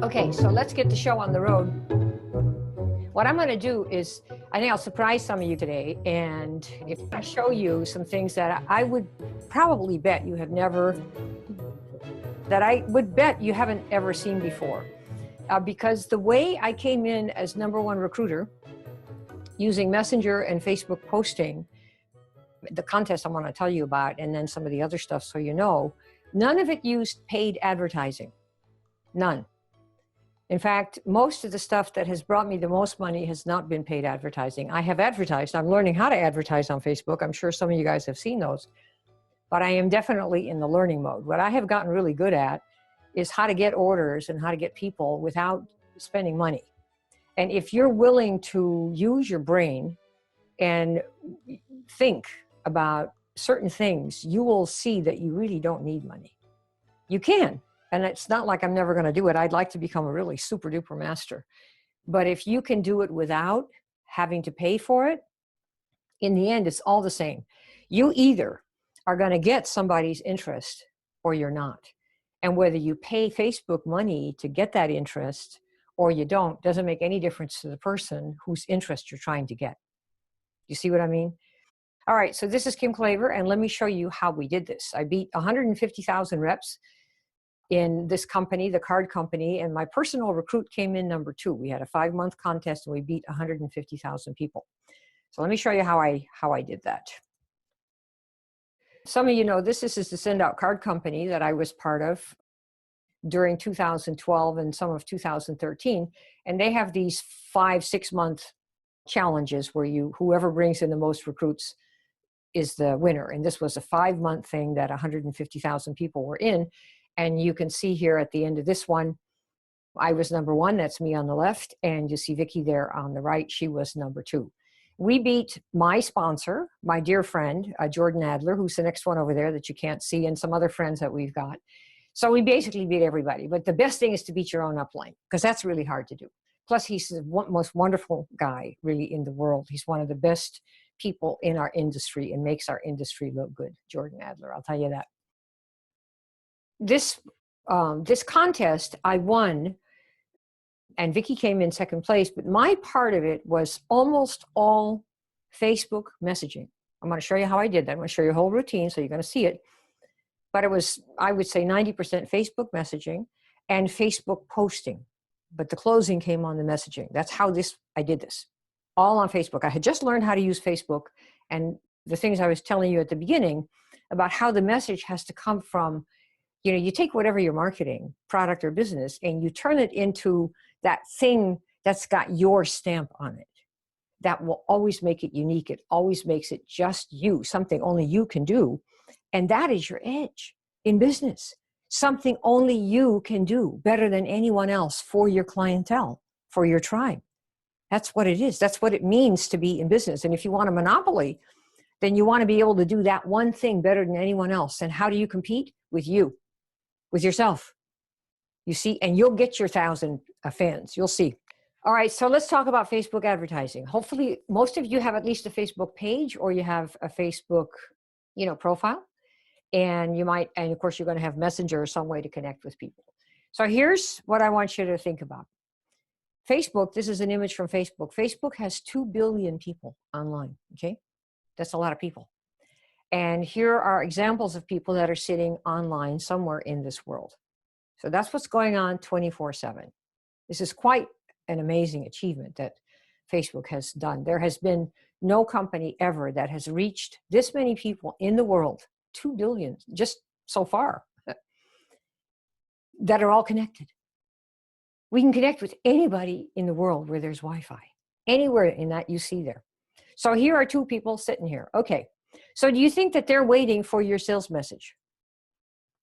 Okay, so let's get the show on the road. What I'm going to do is, I think I'll surprise some of you today, and if I show you some things that I would probably bet you have never, that I would bet you haven't ever seen before. Because the way I came in as #1 recruiter, using Messenger and Facebook posting, the contest I want to tell you about, and then some of the other stuff so you know, none of it used paid advertising. None. In fact, most of the stuff that has brought me the most money has not been paid advertising. I have advertised. I'm learning how to advertise on Facebook. I'm sure some of you guys have seen those. But I am definitely in the learning mode. What I have gotten really good at is how to get orders and how to get people without spending money. And if you're willing to use your brain and think about certain things, you will see that you really don't need money. You can. And it's not like I'm never going to do it. I'd like to become a really super duper master. But if you can do it without having to pay for it, in the end, it's all the same. You either are going to get somebody's interest or you're not. And whether you pay Facebook money to get that interest or you don't, doesn't make any difference to the person whose interest you're trying to get. You see what I mean? All right, so this is Kim Klaver, and let me show you how we did this. I beat 150,000 reps in this company, the card company, and my personal recruit came in #2. We had a 5-month contest and we beat 150,000 people. So let me show you how I did that. Some of you know this is the Send Out Card company that I was part of during 2012 and some of 2013. And they have these 5-6 month challenges where whoever brings in the most recruits is the winner. And this was a 5-month thing that 150,000 people were in. And you can see here at the end of this one, I was #1, that's me on the left. And you see Vicki there on the right, she was #2. We beat my sponsor, my dear friend, Jordan Adler, who's the next one over there that you can't see, and some other friends that we've got. So we basically beat everybody. But the best thing is to beat your own upline, because that's really hard to do. Plus, he's the most wonderful guy really in the world. He's one of the best people in our industry and makes our industry look good, Jordan Adler, I'll tell you that. This contest I won, and Vicki came in second place, but my part of it was almost all Facebook messaging. I'm going to show you how I did that. I'm going to show you a whole routine, so you're going to see it. But it was, I would say, 90% Facebook messaging and Facebook posting. But the closing came on the messaging. That's how I did this. All on Facebook. I had just learned how to use Facebook, and the things I was telling you at the beginning about how the message has to come from, you take whatever you're marketing, product or business, and you turn it into that thing that's got your stamp on it. That will always make it unique. It always makes it just you, something only you can do. And that is your edge in business. Something only you can do better than anyone else for your clientele, for your tribe. That's what it is. That's what it means to be in business. And if you want a monopoly, then you want to be able to do that one thing better than anyone else. And how do you compete? With you. With yourself, you see, and you'll get your 1,000 fans. You'll see. All right, so let's talk about Facebook advertising. Hopefully, most of you have at least a Facebook page, or you have a Facebook, profile, and and of course, you're going to have Messenger or some way to connect with people. So here's what I want you to think about. Facebook. This is an image from Facebook. Facebook has 2 billion people online. Okay, that's a lot of people. And here are examples of people that are sitting online somewhere in this world. So that's what's going on 24/7. This is quite an amazing achievement that Facebook has done. There has been no company ever that has reached this many people in the world, 2 billion, just so far, that are all connected. We can connect with anybody in the world where there's Wi-Fi. Anywhere in that you see there. So here are 2 people sitting here. Okay. So do you think that they're waiting for your sales message?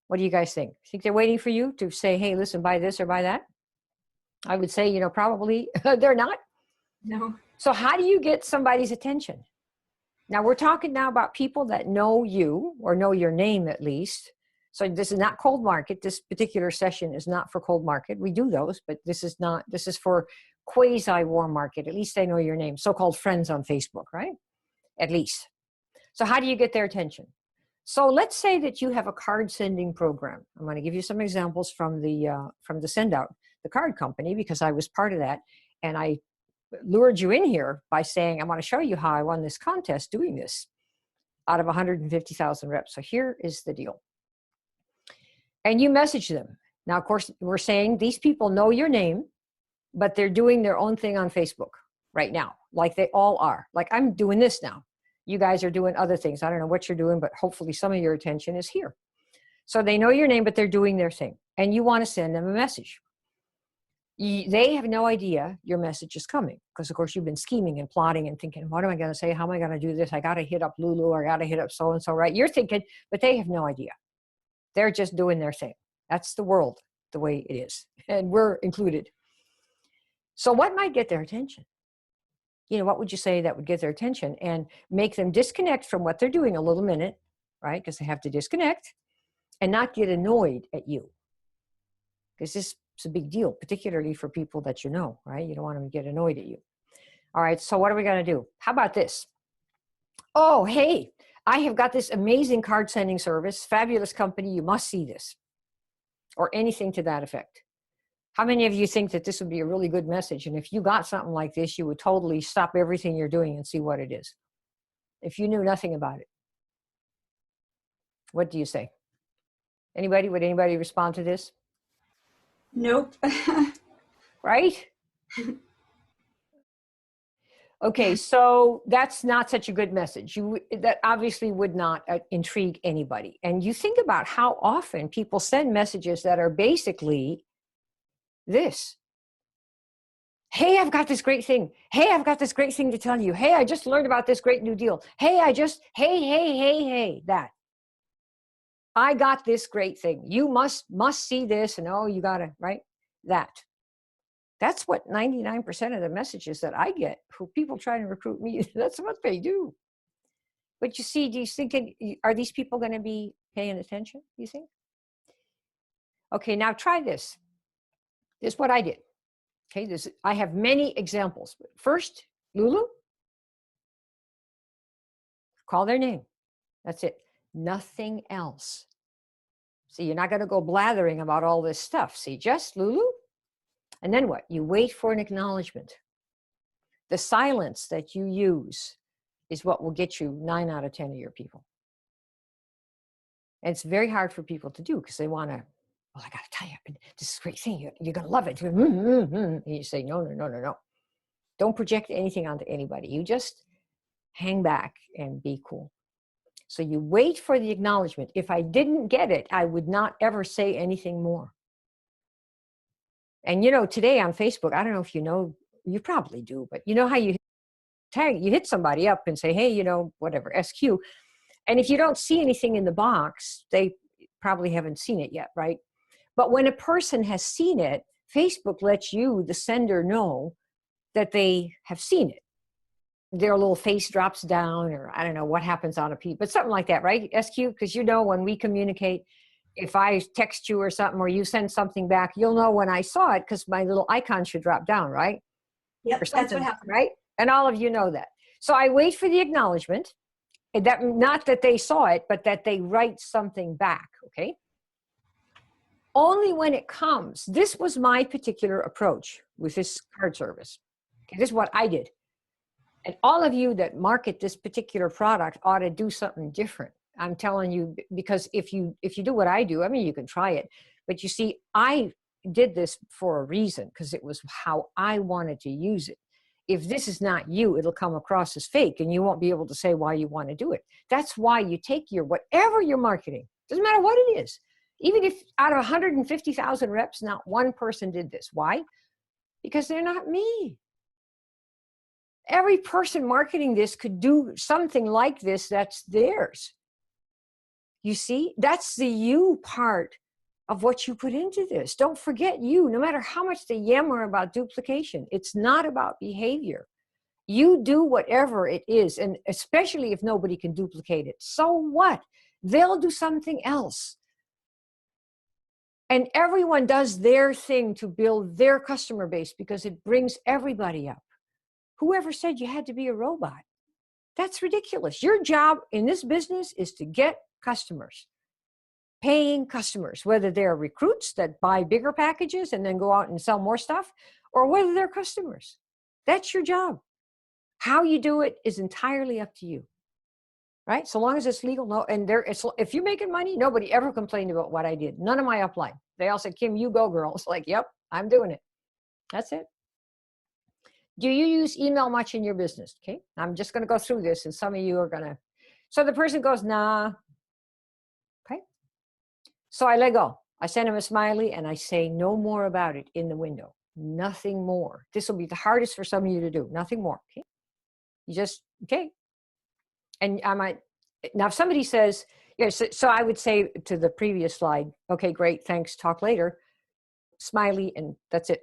What do you guys think? Think they're waiting for you to say, hey, listen, buy this or buy that? I would say, probably they're not. No. So how do you get somebody's attention? Now we're talking now about people that know you or know your name at least. So this is not cold market. This particular session is not for cold market. We do those, but this is for quasi-warm market. At least they know your name. So-called friends on Facebook, right? At least. So how do you get their attention? So let's say that you have a card sending program. I'm going to give you some examples from the send out, the card company, because I was part of that. And I lured you in here by saying, I want to show you how I won this contest doing this out of 150,000 reps. So here is the deal. And you message them. Now, of course, we're saying these people know your name, but they're doing their own thing on Facebook right now, like they all are. Like I'm doing this now. You guys are doing other things. I don't know what you're doing, but hopefully some of your attention is here. So they know your name, but they're doing their thing. And you want to send them a message. They have no idea your message is coming because, of course, you've been scheming and plotting and thinking, what am I going to say? How am I going to do this? I got to hit up Lulu or I got to hit up so-and-so, right? You're thinking, but they have no idea. They're just doing their thing. That's the world, the way it is. And we're included. So what might get their attention? You know, what would you say that would get their attention and make them disconnect from what they're doing a little minute, right? Because they have to disconnect and not get annoyed at you. Because this is a big deal, particularly for people that you know, right? You don't want them to get annoyed at you. All right, so what are we going to do? How about this? Oh, hey, I have got this amazing card sending service, fabulous company. You must see this. Or anything to that effect. How many of you think that this would be a really good message? And if you got something like this, you would totally stop everything you're doing and see what it is. If you knew nothing about it. What do you say? Anybody? Would anybody respond to this? Nope. Right? Okay, so that's not such a good message. That obviously would not intrigue anybody. And you think about how often people send messages that are basically this. Hey, I've got this great thing. Hey, I've got this great thing to tell you. Hey, I just learned about this great new deal. Hey, hey, that. I got this great thing. You must see this. And oh, you got to, right? That. That's what 99% of the messages that I get for people trying to recruit me, that's what they do. But you see, do you think, are these people going to be paying attention, you think? Okay, now try this. This is what I did. Okay, I have many examples. First, Lulu, call their name. That's it. Nothing else. See, you're not going to go blathering about all this stuff. See, just Lulu. And then what? You wait for an acknowledgement. The silence that you use is what will get you 9 out of 10 of your people. And it's very hard for people to do because they want to, well, I got to tell you, this is a great thing. You're going to love it. And you say, no. Don't project anything onto anybody. You just hang back and be cool. So you wait for the acknowledgement. If I didn't get it, I would not ever say anything more. And, you know, today on Facebook, I don't know if you know, you probably do, but you know how you hit somebody up and say, hey, you know, whatever, SQ. And if you don't see anything in the box, they probably haven't seen it yet, right? But when a person has seen it, Facebook lets you, the sender, know that they have seen it. Their little face drops down, or I don't know what happens on a P, but something like that, right, SQ? Because you know when we communicate, if I text you or something, or you send something back, you'll know when I saw it because my little icon should drop down, right? Yep, that's what happened. Right? And all of you know that. So I wait for the acknowledgement, that not that they saw it, but that they write something back, okay? Only when it comes. This was my particular approach with this card service. Okay, this is what I did. And all of you that market this particular product ought to do something different. I'm telling you, because if you do what I do, I mean, you can try it. But you see, I did this for a reason, because it was how I wanted to use it. If this is not you, it'll come across as fake, and you won't be able to say why you want to do it. That's why you take your, whatever you're marketing, doesn't matter what it is. Even if out of 150,000 reps, not one person did this. Why? Because they're not me. Every person marketing this could do something like this that's theirs. You see, that's the you part of what you put into this. Don't forget you, no matter how much they yammer about duplication. It's not about behavior. You do whatever it is, and especially if nobody can duplicate it. So what? They'll do something else. And everyone does their thing to build their customer base because it brings everybody up. Whoever said you had to be a robot? That's ridiculous. Your job in this business is to get customers, paying customers, whether they're recruits that buy bigger packages and then go out and sell more stuff, or whether they're customers. That's your job. How you do it is entirely up to you, right? So long as it's legal. No, and if you're making money, nobody ever complained about what I did. None of my upline. They all said, Kim, you go, girl. It's like, yep, I'm doing it. That's it. Do you use email much in your business? Okay, I'm just going to go through this, and some of you are going to. So the person goes, nah. Okay. So I let go. I send him a smiley, and I say no more about it in the window. Nothing more. This will be the hardest for some of you to do. Nothing more. Okay. You just, okay. And I might, now if somebody says, yes, so I would say to the previous slide, okay, great, thanks, talk later, smiley, and that's it.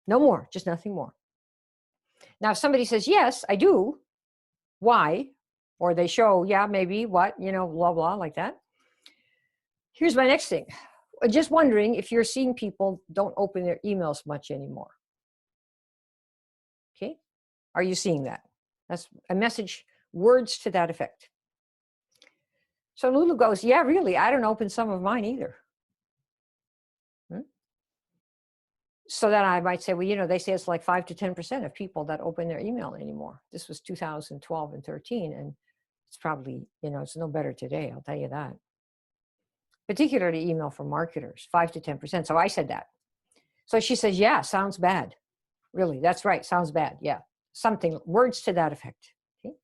No more, just nothing more. Now, if somebody says, yes, I do, why? Or they show, yeah, maybe, what, blah, blah, like that. Here's my next thing. Just wondering if you're seeing people don't open their emails much anymore. Okay? Are you seeing that? That's a message, words to that effect. So Lulu goes, yeah, really, I don't open some of mine either. So then I might say, well, they say it's like 5 to 10% of people that open their email anymore. This was 2012 and 13, and it's probably, it's no better today, I'll tell you that. Particularly email from marketers, 5 to 10%. So I said that. So she says, yeah, sounds bad. Really, that's right, sounds bad. Yeah, something, words to that effect. Okay.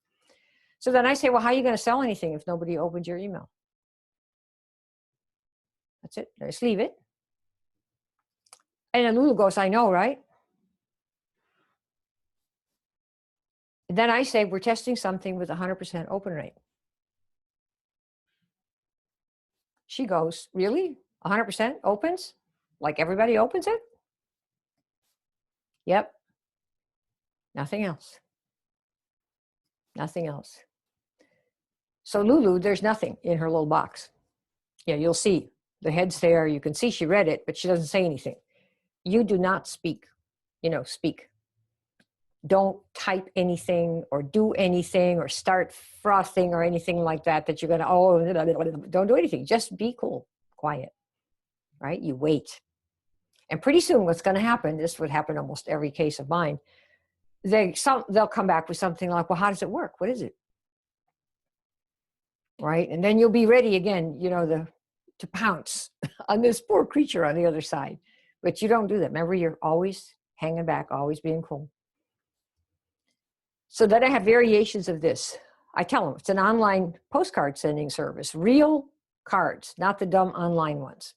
So then I say, well, how are you going to sell anything if nobody opens your email? That's it, just leave it. And then Lulu goes, I know, right? And then I say, we're testing something with 100% open rate. She goes, really? 100% opens? Like everybody opens it? Yep. Nothing else. Nothing else. So Lulu, there's nothing in her little box. Yeah, you'll see. The head's there. You can see she read it, but she doesn't say anything. You do not speak. Speak. Don't type anything or do anything or start frothing or anything like that you're going to, don't do anything. Just be cool, quiet, right? You wait. And pretty soon what's going to happen, this would happen almost every case of mine, they'll come back with something like, well, how does it work? What is it? Right? And then you'll be ready again, to pounce on this poor creature on the other side. But you don't do that. Remember, you're always hanging back, always being cool. So then I have variations of this. I tell them it's an online postcard sending service, real cards, not the dumb online ones.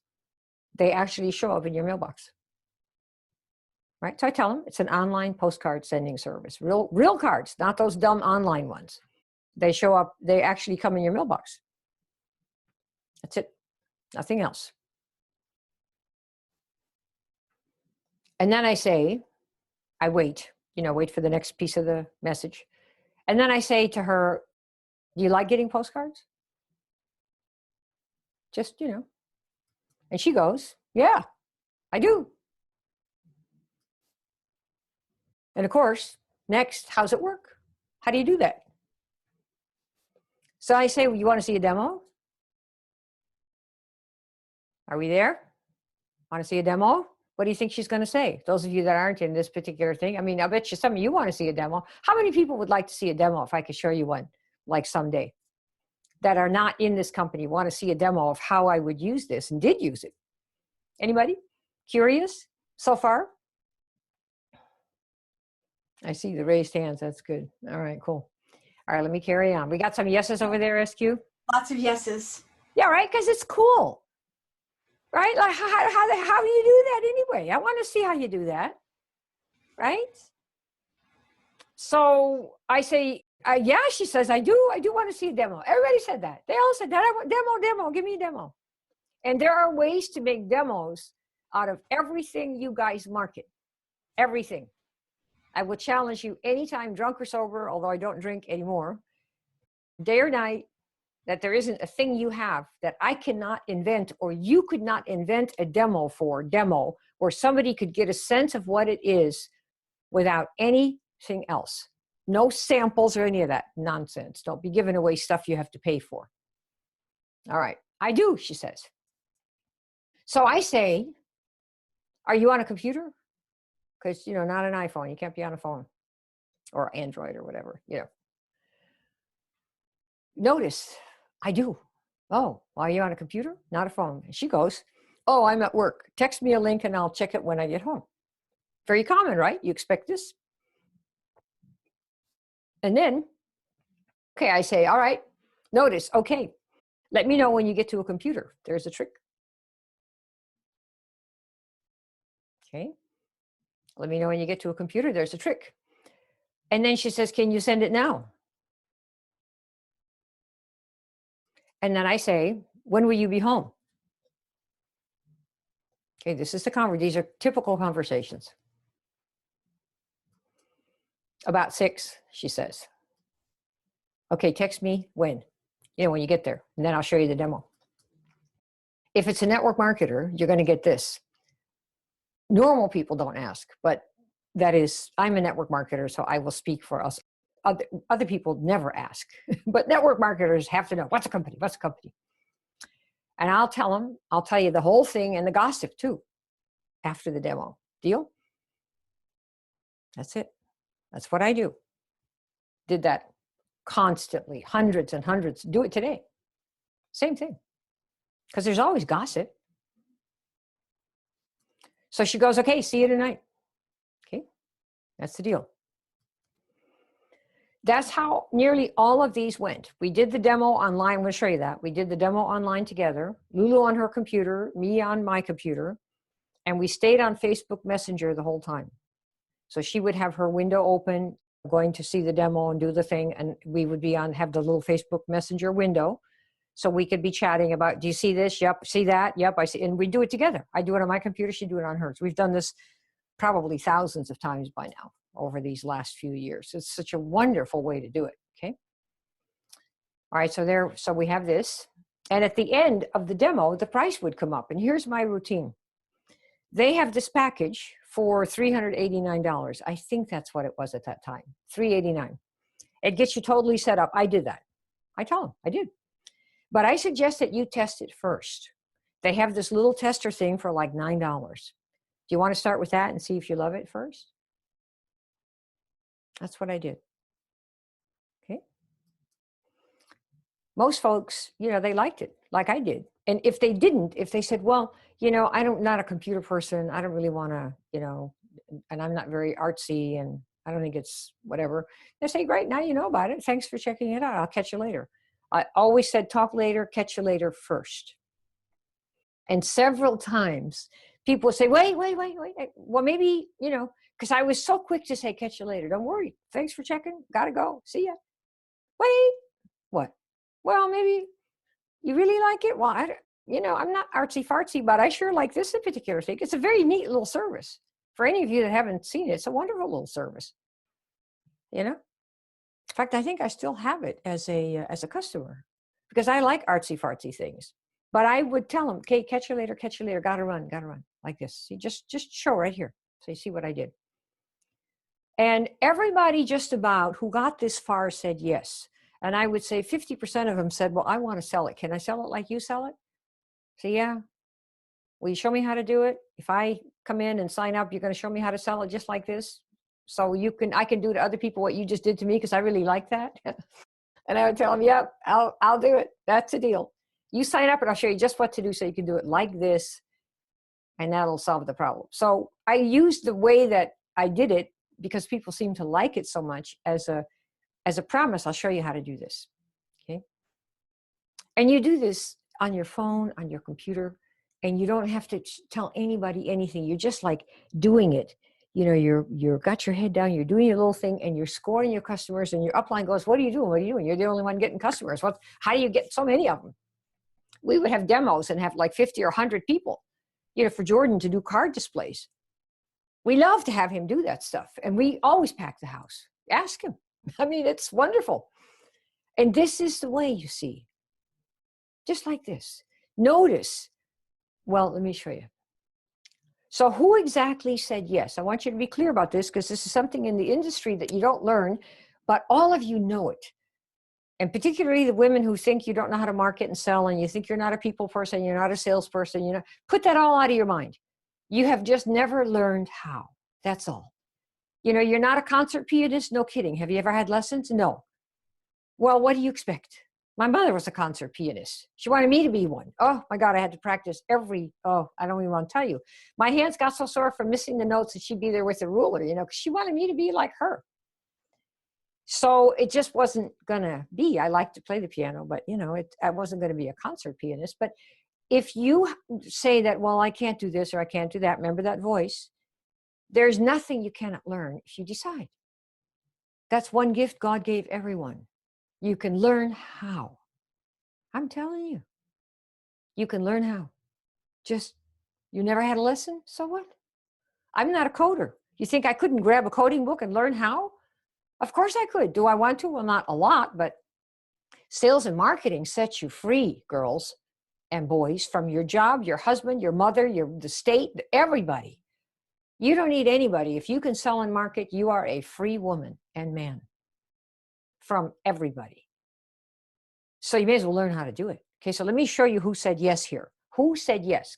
They actually show up in your mailbox. Right? So I tell them it's an online postcard sending service, real cards, not those dumb online ones. They show up, they actually come in your mailbox. That's it. Nothing else. And then I say, I wait, wait for the next piece of the message. And then I say to her, do you like getting postcards? Just, And she goes, yeah, I do. And of course, next, how's it work? How do you do that? So I say, well, you want to see a demo? Are we there? Want to see a demo? What do you think she's going to say? Those of you that aren't in this particular thing. I mean, I bet you some of you want to see a demo. How many people would like to see a demo if I could show you one, like someday, that are not in this company, want to see a demo of how I would use this and did use it? Anybody? Curious so far? I see the raised hands. That's good. All right, cool. All right, let me carry on. We got some yeses over there, SQ? Lots of yeses. Yeah, right, because it's cool. Right? Like, how do you do that anyway? I want to see how you do that. Right? So I say, yeah, she says, I do want to see a demo. Everybody said that. They all said that. I want demo, give me a demo. And there are ways to make demos out of everything you guys market. Everything. I will challenge you anytime, drunk or sober, although I don't drink anymore, day or night, that there isn't a thing you have that I cannot invent, or you could not invent a demo where somebody could get a sense of what it is without anything else. No samples or any of that nonsense. Don't be giving away stuff you have to pay for. All right. I do, she says. So I say, are you on a computer? Because, not an iPhone. You can't be on a phone or Android or whatever. Notice, I do. Oh, are you on a computer? Not a phone. And she goes, oh, I'm at work. Text me a link and I'll check it when I get home. Very common, right? You expect this. And then, okay, I say, all right, notice, okay, let me know when you get to a computer. There's a trick. Okay. Let me know when you get to a computer. There's a trick. And then she says, can you send it now? And then I say, when will you be home? Okay, this is the conversation. These are typical conversations. About 6, she says. Okay, text me when? When you get there, and then I'll show you the demo. If it's a network marketer, you're going to get this. Normal people don't ask, but that is, I'm a network marketer, so I will speak for us. Other people never ask, but network marketers have to know, what's a company? What's a company? And I'll tell you the whole thing and the gossip too, after the demo. Deal? That's it. That's what I do. Did that constantly, hundreds and hundreds. Do it today. Same thing. Because there's always gossip. So she goes, okay, see you tonight. Okay, that's the deal. That's how nearly all of these went. We did the demo online. I'm going to show you that. We did the demo online together. Lulu on her computer, me on my computer. And we stayed on Facebook Messenger the whole time. So she would have her window open, going to see the demo and do the thing. And we would have the little Facebook Messenger window. So we could be chatting about, do you see this? Yep. See that? Yep. I see. And we do it together. I do it on my computer. She do it on hers. We've done this probably thousands of times by now over these last few years. It's such a wonderful way to do it. Okay. All right. So we have this. And at the end of the demo, the price would come up. And here's my routine. They have this package for $389. I think that's what it was at that time. $389. It gets you totally set up. I did that. I tell them I did. But I suggest that you test it first. They have this little tester thing for like $9. Do you want to start with that and see if you love it first? That's what I did. Okay. Most folks, they liked it like I did. And if they didn't, if they said, well, I'm not a computer person. I don't really want to, and I'm not very artsy and I don't think it's whatever. They say, great, now you know about it. Thanks for checking it out. I'll catch you later. I always said, talk later, catch you later first. And several times people would say, wait. Well, maybe, because I was so quick to say, catch you later. Don't worry. Thanks for checking. Gotta go. See ya. Wait. What? Well, maybe you really like it. Well, I'm not artsy fartsy, but I sure like this particular thing. It's a very neat little service. For any of you that haven't seen it, it's a wonderful little service. In fact, I think I still have it as a customer because I like artsy fartsy things. But I would tell them, okay, catch you later, gotta run, like this. See, just show right here. So you see what I did. And everybody just about who got this far said yes. And I would say 50% of them said, well, I want to sell it. Can I sell it like you sell it? So yeah. Will you show me how to do it? If I come in and sign up, you're going to show me how to sell it just like this? So I can do to other people what you just did to me because I really like that. And I would tell them, yep, I'll do it. That's the deal. You sign up and I'll show you just what to do so you can do it like this, and that'll solve the problem. So I used the way that I did it because people seem to like it so much as a promise. I'll show you how to do this. Okay. And you do this on your phone, on your computer, and you don't have to tell anybody anything. You're just like doing it. You're got your head down, you're doing your little thing, and you're scoring your customers, and your upline goes, what are you doing? What are you doing? You're the only one getting customers. How do you get so many of them? We would have demos and have like 50 or 100 people, for Jordan to do card displays. We love to have him do that stuff. And we always pack the house. Ask him. I mean, it's wonderful. And this is the way, you see, just like this. Notice, well, let me show you. So who exactly said yes? I want you to be clear about this because this is something in the industry that you don't learn, but all of you know it. And particularly the women who think you don't know how to market and sell, and you think you're not a people person, you're not a salesperson, put that all out of your mind. You have just never learned how. That's all. You're not a concert pianist. No kidding. Have you ever had lessons? No. Well, what do you expect? My mother was a concert pianist. She wanted me to be one. Oh my God, I had to practice I don't even want to tell you. My hands got so sore from missing the notes that she'd be there with a ruler, because she wanted me to be like her. So it just wasn't going to be. I like to play the piano, but I wasn't going to be a concert pianist. But if you say that, well, I can't do this or I can't do that, remember that voice. There's nothing you cannot learn if you decide. That's one gift God gave everyone. You can learn how. I'm telling you. You can learn how. Just, you never had a lesson? So what? I'm not a coder. You think I couldn't grab a coding book and learn how? Of course I could. Do I want to? Well, not a lot, but sales and marketing sets you free, girls and boys, from your job, your husband, your mother, the state, everybody. You don't need anybody. If you can sell and market, you are a free woman and man from everybody. So you may as well learn how to do it. Okay, so let me show you who said yes here. Who said yes?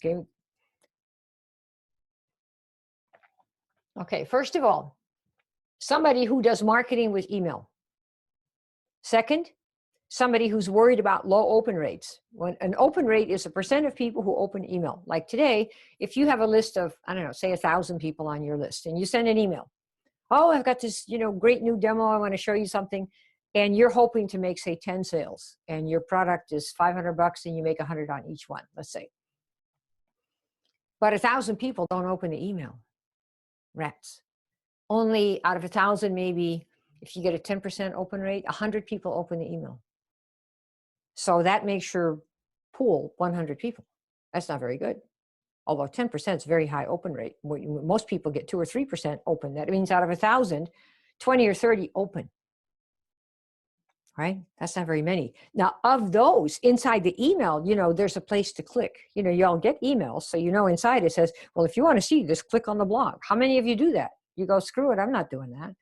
Okay, first of all, somebody who does marketing with email. Second, somebody who's worried about low open rates. When an open rate is a percent of people who open email. Like today, if you have a list of, I don't know, say 1,000 people on your list, and you send an email. Oh, I've got this, great new demo. I want to show you something. And you're hoping to make, say, 10 sales. And your product is $500 and you make 100 on each one, let's say. But 1,000 people don't open the email. Rats. Only out of 1,000, maybe, if you get a 10% open rate, 100 people open the email. So that makes your pool 100 people. That's not very good. Although 10% is very high open rate. Most people get 2 or 3% open. That means out of 1,000, 20 or 30 open. Right? That's not very many. Now, of those, inside the email, there's a place to click. You all get emails, so inside it says, well, if you want to see this, click on the blog. How many of you do that? You go, screw it, I'm not doing that.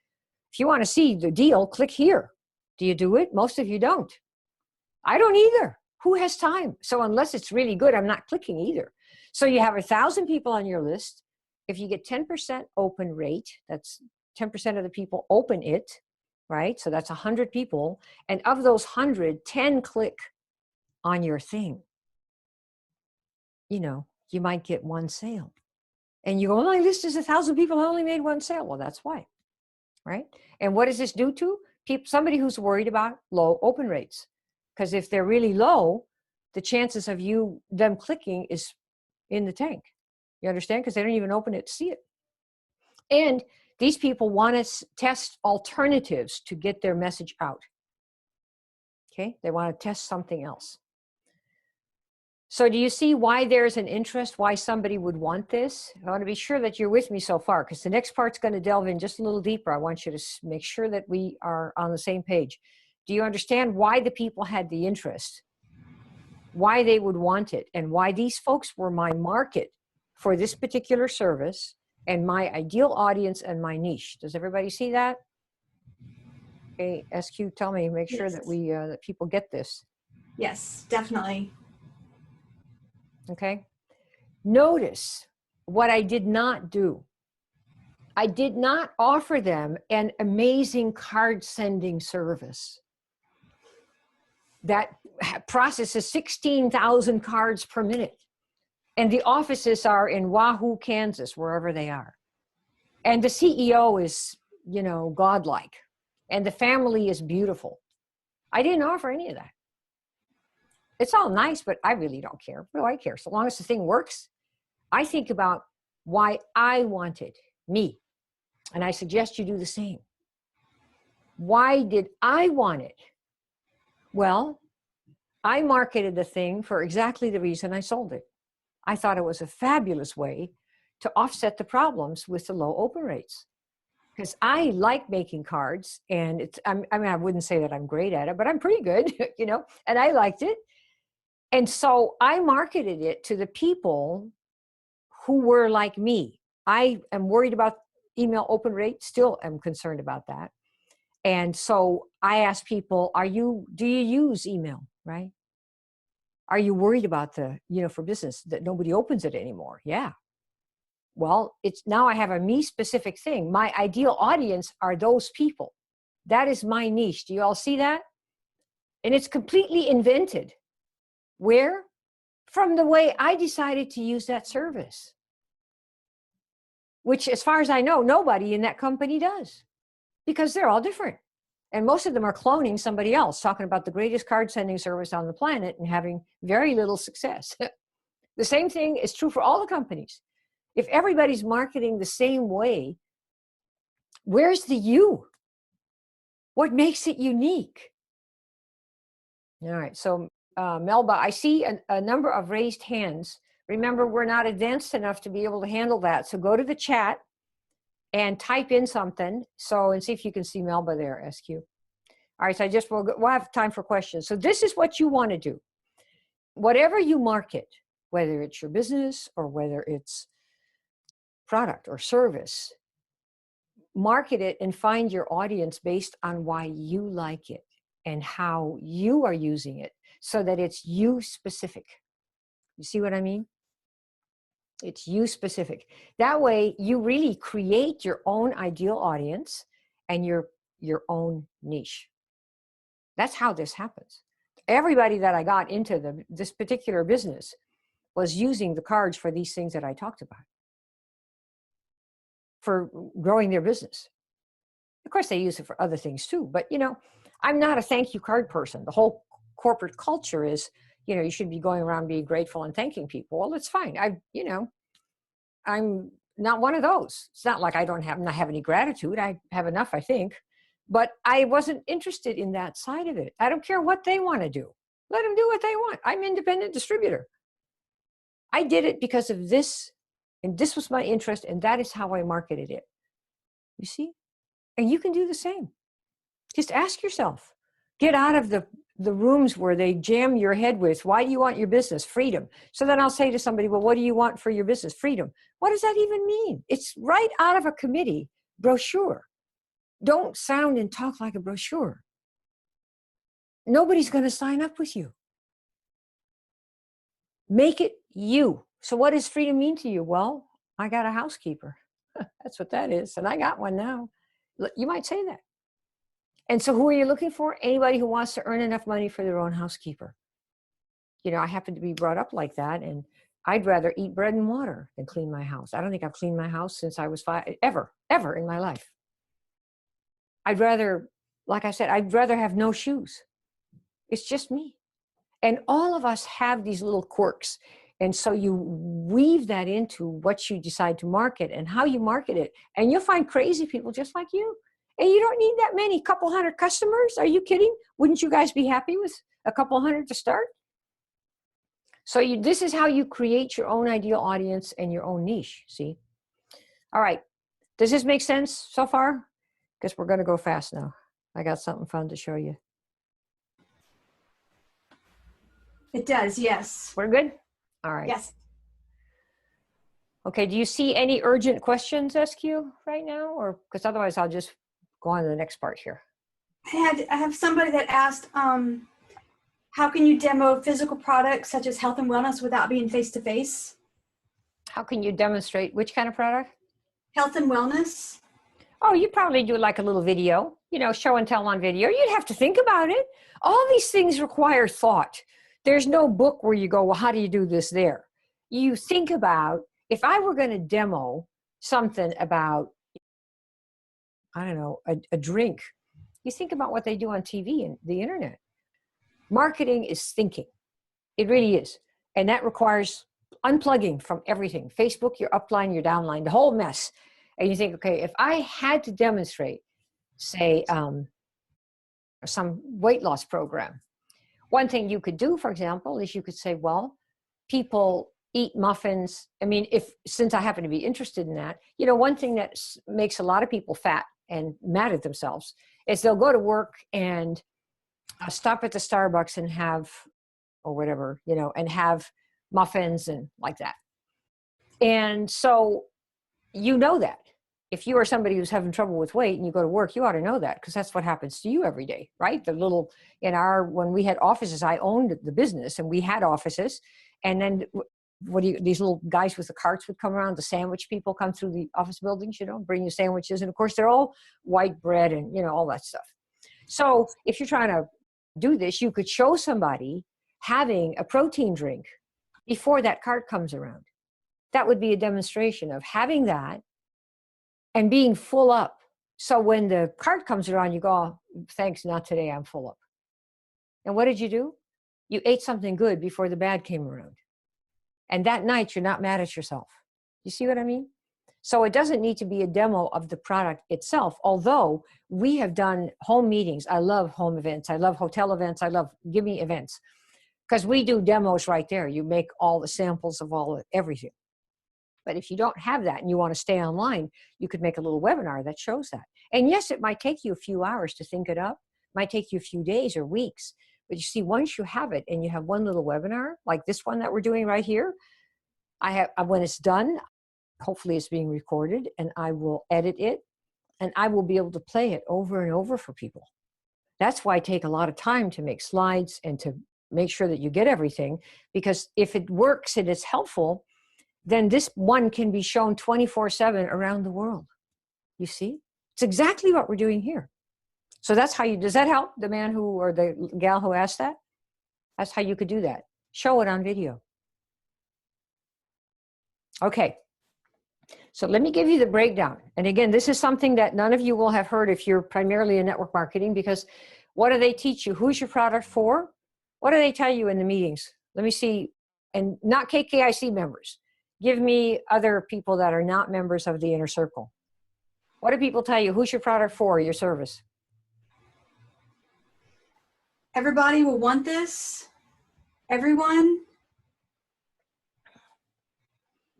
If you want to see the deal, click here. Do you do it? Most of you don't. I don't either. Who has time? So unless it's really good, I'm not clicking either. So you have 1,000 people on your list. If you get 10% open rate, that's 10% of the people open it, right? So that's 100 people. And of those 100, 10 click on your thing. You might get one sale. And you go, my list is 1,000 people, I only made one sale. Well, that's why, right? And what does this do to people? Somebody who's worried about low open rates. Because if they're really low, the chances of them clicking is in the tank. You understand? Because they don't even open it to see it. And these people want to test alternatives to get their message out. Okay? They want to test something else. So do you see why there's an interest, why somebody would want this? I want to be sure that you're with me so far, because the next part's going to delve in just a little deeper. I want you to make sure that we are on the same page. Do you understand why the people had the interest, why they would want it, and why these folks were my market for this particular service and my ideal audience and my niche? Does everybody see that? Okay, SQ, tell me, make sure that that people get this. Yes, definitely. Okay. Notice what I did not do. I did not offer them an amazing card sending service that processes 16,000 cards per minute. And the offices are in Wahoo, Kansas, wherever they are. And the CEO is, godlike. And the family is beautiful. I didn't offer any of that. It's all nice, but I really don't care. What do I care? So long as the thing works. I think about why I wanted me. And I suggest you do the same. Why did I want it? Well, I marketed the thing for exactly the reason I sold it. I thought it was a fabulous way to offset the problems with the low open rates. Because I like making cards, and I wouldn't say that I'm great at it, but I'm pretty good, and I liked it. And so I marketed it to the people who were like me. I am worried about email open rate, still am concerned about that. And so I ask people, do you use email, right? Are you worried about for business that nobody opens it anymore? Yeah. Well, it's now I have a me specific thing. My ideal audience are those people. That is my niche. Do you all see that? And it's completely invented. Where? From the way I decided to use that service, which, as far as I know, nobody in that company does, because they're all different. And most of them are cloning somebody else, talking about the greatest card sending service on the planet and having very little success. The same thing is true for all the companies. If everybody's marketing the same way, where's the you? What makes it unique? All right, so Melba, I see a number of raised hands. Remember, we're not advanced enough to be able to handle that. So go to the chat and type in something. And see if you can see Melba there, SQ. All right, so we'll have time for questions. So this is what you want to do. Whatever you market, whether it's your business or whether it's product or service, market it and find your audience based on why you like it and how you are using it, so that it's you specific. You see what I mean? It's you specific. That way you really create your own ideal audience and your own niche. That's how this happens. Everybody that I got into this particular business was using the cards for these things that I talked about, for growing their business. Of course, they use it for other things too, but I'm not a thank you card person. The whole corporate culture is, you should be going around being grateful and thanking people. Well, it's fine. I'm not one of those. It's not like I don't have any gratitude. I have enough, I think. But I wasn't interested in that side of it. I don't care what they want to do. Let them do what they want. I'm an independent distributor. I did it because of this, and this was my interest, and that is how I marketed it. You see? And you can do the same. Just ask yourself. Get out of the rooms where they jam your head with, why do you want your business? Freedom. So then I'll say to somebody, well, what do you want for your business? Freedom. What does that even mean? It's right out of a committee brochure. Don't sound and talk like a brochure. Nobody's going to sign up with you. Make it you. So what does freedom mean to you? Well, I got a housekeeper. That's what that is. And I got one now. You might say that. And so who are you looking for? Anybody who wants to earn enough money for their own housekeeper. I happen to be brought up like that, and I'd rather eat bread and water than clean my house. I don't think I've cleaned my house since I was 5, ever in my life. I'd rather, like I said, I'd rather have no shoes. It's just me. And all of us have these little quirks. And so you weave that into what you decide to market and how you market it. And you'll find crazy people just like you. And you don't need that many, couple hundred customers. Are you kidding? Wouldn't you guys be happy with a couple hundred to start? So this is how you create your own ideal audience and your own niche, see? All right. Does this make sense so far? Because we're going to go fast now. I got something fun to show you. It does, yes. We're good? All right. Yes. Okay, do you see any urgent questions, SQ, right now? Or because otherwise I'll just go on to the next part here. I have somebody that asked, how can you demo physical products such as health and wellness without being face-to-face? How can you demonstrate which kind of product? Health and wellness. Oh, you probably do like a little video, show and tell on video. You'd have to think about it. All these things require thought. There's no book where you go, well, how do you do this there? You think about, if I were going to demo something about, I don't know, a drink, you think about what they do on TV and the internet. Marketing is thinking. It really is. And that requires unplugging from everything. Facebook, your upline, your downline, the whole mess. And you think, okay, if I had to demonstrate, say, some weight loss program, one thing you could do, for example, is you could say, well, people eat muffins. I mean, since I happen to be interested in that, one thing that makes a lot of people fat and mad at themselves is they'll go to work and stop at the Starbucks and have, or whatever, and have muffins and like that. And so that. if you are somebody who's having trouble with weight and you go to work, you ought to know that, because that's what happens to you every day, right? The little, when we had offices, I owned the business and we had offices. And then these little guys with the carts would come around, the sandwich people come through the office buildings, bring you sandwiches. And of course, they're all white bread and, all that stuff. So if you're trying to do this, you could show somebody having a protein drink before that cart comes around. That would be a demonstration of having that and being full up. So when the cart comes around, you go, oh, thanks, not today, I'm full up. And what did you do? You ate something good before the bad came around. And that night, you're not mad at yourself. You see what I mean? So it doesn't need to be a demo of the product itself, although we have done home meetings. I love home events. I love hotel events. I love give me events, because we do demos right there. You make all the samples of everything. But if you don't have that and you want to stay online, you could make a little webinar that shows that. And yes, it might take you a few hours to think it up. It might take you a few days or weeks. But you see, once you have it and you have one little webinar, like this one that we're doing right here, when it's done, hopefully it's being recorded, and I will edit it, and I will be able to play it over and over for people. That's why I take a lot of time to make slides and to make sure that you get everything, because if it works and it's helpful, then this one can be shown 24/7 around the world. You see? It's exactly what we're doing here. So that's how does that help the man or the gal who asked that? That's how you could do that. Show it on video. Okay. So let me give you the breakdown. And again, this is something that none of you will have heard if you're primarily in network marketing, because what do they teach you? Who's your product for? What do they tell you in the meetings? Let me see. And not KKIC members. Give me other people that are not members of the inner circle. What do people tell you? Who's your product for, your service? Everybody will want this. Everyone.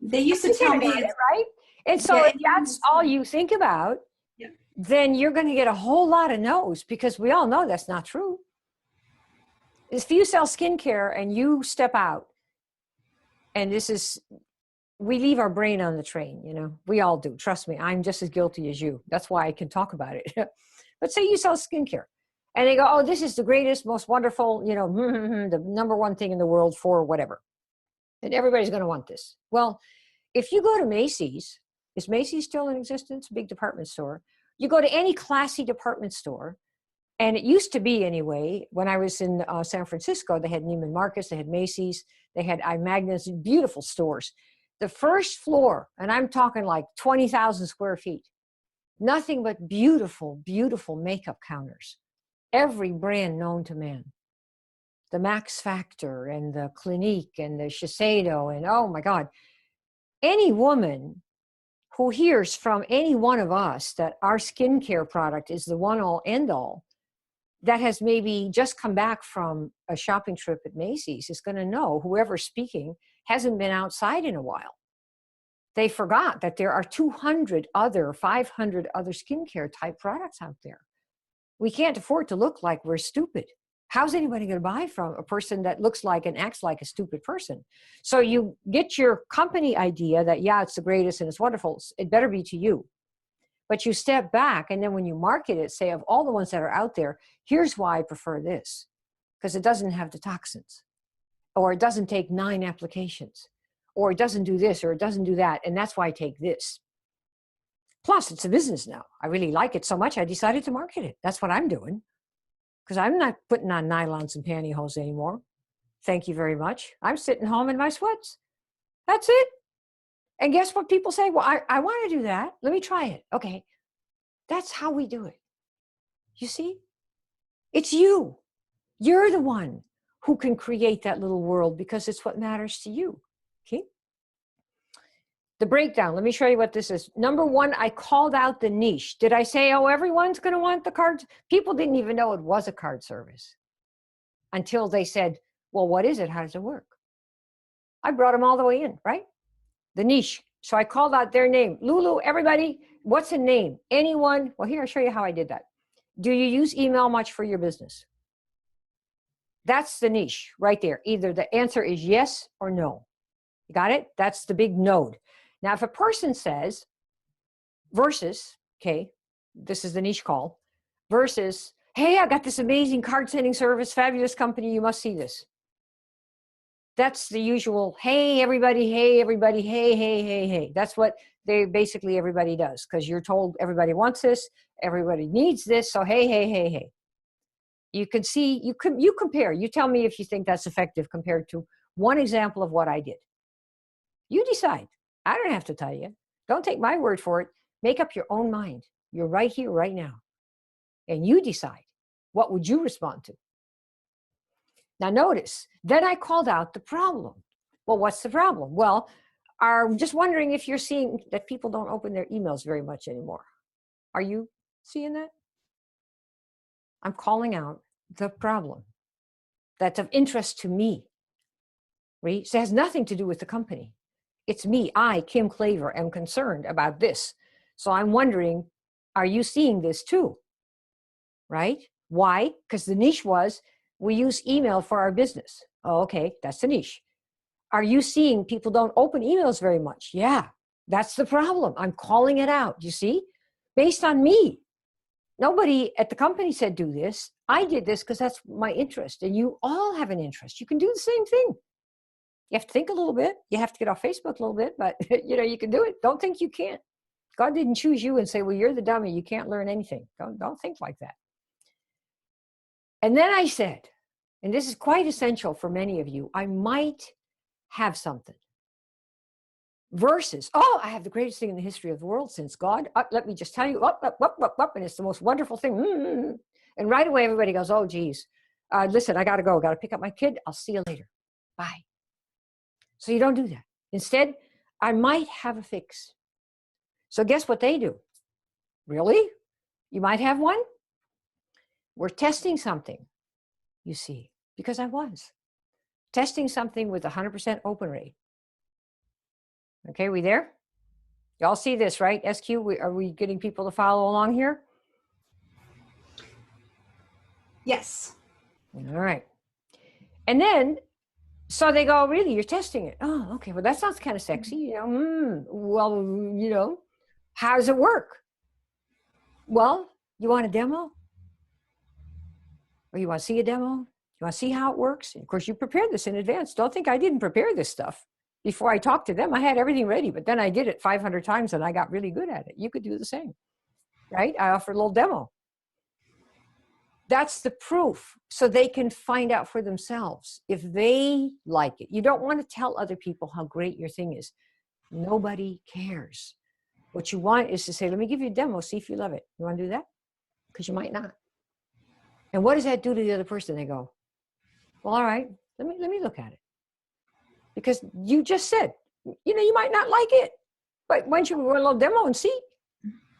They used to tell me, right? And so if that's all you think about, then you're going to get a whole lot of no's, because we all know that's not true. If you sell skincare and you step out, and we leave our brain on the train, we all do. Trust me, I'm just as guilty as you. That's why I can talk about it. But say you sell skincare and they go, oh, this is the greatest, most wonderful, the number one thing in the world for whatever. And everybody's going to want this. Well, if you go to Macy's, is Macy's still in existence? Big department store. You go to any classy department store, and it used to be anyway, when I was in San Francisco, they had Neiman Marcus, they had Macy's, they had Magnus, beautiful stores. The first floor, and I'm talking like 20,000 square feet, nothing but beautiful, beautiful makeup counters. Every brand known to man. The Max Factor and the Clinique and the Shiseido, and oh my God. Any woman who hears from any one of us that our skincare product is the one all end all, that has maybe just come back from a shopping trip at Macy's, is going to know whoever's speaking hasn't been outside in a while. They forgot that there are 500 other skincare type products out there. We can't afford to look like we're stupid. How's anybody going to buy from a person that looks like and acts like a stupid person? So you get your company idea that, yeah, it's the greatest and it's wonderful. It better be to you. But you step back, and then when you market it, say, of all the ones that are out there, here's why I prefer this. Because it doesn't have the toxins, or it doesn't take 9 applications, or it doesn't do this, or it doesn't do that. And that's why I take this. Plus, it's a business now. I really like it so much, I decided to market it. That's what I'm doing. Because I'm not putting on nylons and pantyhose anymore. Thank you very much. I'm sitting home in my sweats. That's it. And guess what people say? Well, I want to do that. Let me try it. Okay. That's how we do it. You see? It's you. You're the one who can create that little world, because it's what matters to you. Okay? The breakdown. Let me show you what this is. Number 1, I called out the niche. Did I say, oh, everyone's going to want the cards? People didn't even know it was a card service until they said, well, what is it? How does it work? I brought them all the way in, right? The niche. So I called out their name. Lulu, everybody, what's a name? Anyone? Well, here, I'll show you how I did that. Do you use email much for your business? That's the niche right there. Either the answer is yes or no. You got it? That's the big node. Now, if a person says, versus, okay, this is the niche call, versus, hey, I got this amazing card sending service, fabulous company, you must see this. That's the usual, hey, everybody, hey, everybody, hey, hey, hey, hey. That's what basically everybody does, because you're told everybody wants this, everybody needs this, so hey, hey, hey, hey. You can see, you compare, you tell me if you think that's effective compared to one example of what I did. You decide. I don't have to tell you. Don't take my word for it. Make up your own mind. You're right here, right now. And you decide, what would you respond to? Now notice, then I called out the problem. Well, what's the problem? Well, I'm just wondering if you're seeing that people don't open their emails very much anymore. Are you seeing that? I'm calling out the problem that's of interest to me. Right? So it has nothing to do with the company. It's me, I, Kim Klaver, am concerned about this. So I'm wondering, are you seeing this too? Right? Why? Because the niche was, we use email for our business. Oh, okay, that's the niche. Are you seeing people don't open emails very much? Yeah, that's the problem. I'm calling it out. You see? Based on me. Nobody at the company said do this. I did this because that's my interest. And you all have an interest. You can do the same thing. You have to think a little bit. You have to get off Facebook a little bit, but you can do it. Don't think you can't. God didn't choose you and say, well, you're the dummy. You can't learn anything. Don't think like that. And then I said, and this is quite essential for many of you, I might have something. Versus, oh, I have the greatest thing in the history of the world since God. Let me just tell you, and it's the most wonderful thing. And right away, everybody goes, oh, geez. Listen, I got to go. Got to pick up my kid. I'll see you later. Bye. So you don't do that. Instead, I might have a fix. So guess what they do? Really? You might have one? We're testing something, you see, because I was testing something with 100% open rate. Okay, we there? Y'all see this, right? SQ, are we getting people to follow along here? Yes. All right. And then, so they go, really, you're testing it. Oh, okay, well, that sounds kind of sexy. Well, how does it work? Well, you want a demo? Or you want to see a demo? You want to see how it works? And of course, you prepared this in advance. Don't think I didn't prepare this stuff. Before I talked to them, I had everything ready, but then I did it 500 times and I got really good at it. You could do the same, right? I offered a little demo. That's the proof, so they can find out for themselves if they like it. You don't want to tell other people how great your thing is. Nobody cares. What you want is to say, let me give you a demo, see if you love it. You want to do that? Because you might not. And what does that do to the other person? They go, well, all right, let me look at it. Because you just said, you might not like it, but why don't you run a little demo and see?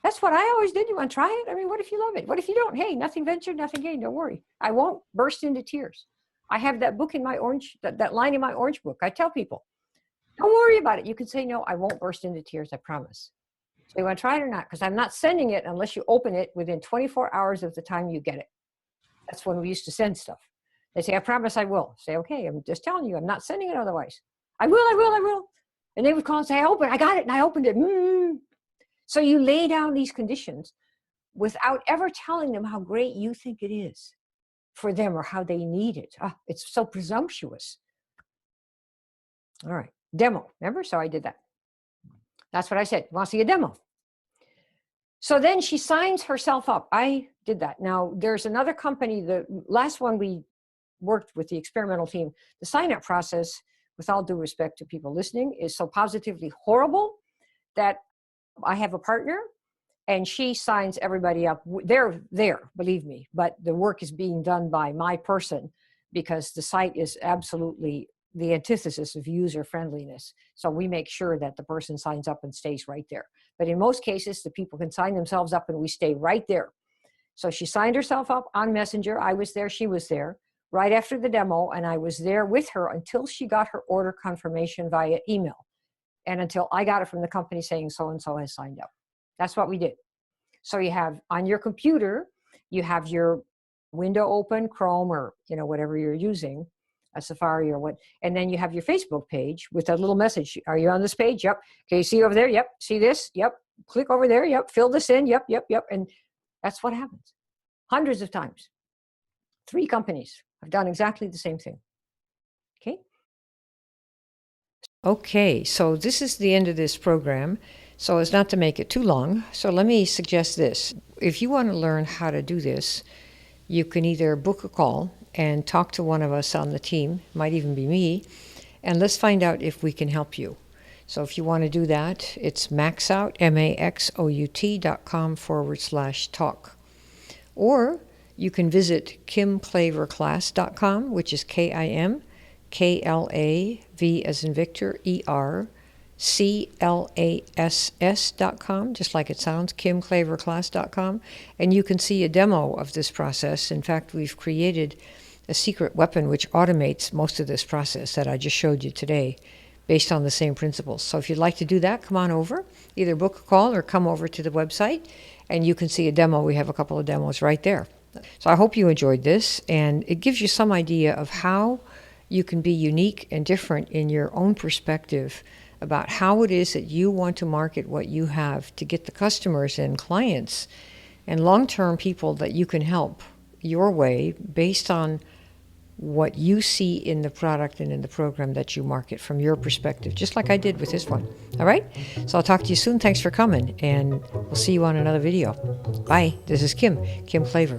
That's what I always did. You want to try it? I mean, what if you love it? What if you don't? Hey, nothing ventured, nothing gained. Don't worry. I won't burst into tears. I have that book in my that line in my orange book. I tell people, don't worry about it. You can say, no, I won't burst into tears. I promise. So you want to try it or not? Because I'm not sending it unless you open it within 24 hours of the time you get it. That's when we used to send stuff. They say, I promise I will. Say, okay, I'm just telling you, I'm not sending it otherwise. I will. And they would call and say, I got it, and I opened it. So you lay down these conditions without ever telling them how great you think it is for them or how they need it. It's so presumptuous. All right, demo, remember? So I did that. That's what I said, want to see a demo? So then she signs herself up. I did that. Now, there's another company, the last one we worked with the experimental team, the sign-up process, with all due respect to people listening, is so positively horrible that I have a partner and she signs everybody up. They're there, believe me, but the work is being done by my person because the site is absolutely the antithesis of user friendliness. So we make sure that the person signs up and stays right there. But in most cases, the people can sign themselves up and we stay right there. So she signed herself up on Messenger. I was there, she was there right after the demo, and I was there with her until she got her order confirmation via email and until I got it from the company saying so-and-so has signed up. That's what we did. So you have on your computer, you have your window open, Chrome or whatever you're using, a Safari or what, and then you have your Facebook page with a little message. Are you on this page? Yep. Okay, see over there? Yep. See this? Yep. click over there. Yep. Fill this in. Yep. And that's what happens. Hundreds of times. 3 companies have done exactly the same thing. Okay. Okay. So this is the end of this program. So as not to make it too long, so let me suggest this. If you want to learn how to do this, you can either book a call and talk to one of us on the team, might even be me, and let's find out if we can help you. So if you want to do that, it's maxout, maxout.com/talk. Or you can visit kimklaverclass.com, which is KIM, KLAV as in Victor, ERCLASS.com, just like it sounds, kimklaverclass.com. And you can see a demo of this process. In fact, we've created a secret weapon which automates most of this process that I just showed you today based on the same principles. So if you'd like to do that, come on over, either book a call or come over to the website and you can see a demo. We have a couple of demos right there. So I hope you enjoyed this, and it gives you some idea of how you can be unique and different in your own perspective about how it is that you want to market what you have to get the customers and clients and long-term people that you can help your way based on what you see in the product and in the program that you market from your perspective, just like I did with this one. All right? So I'll talk to you soon. Thanks for coming, and we'll see you on another video. Bye. This is Kim Klaver.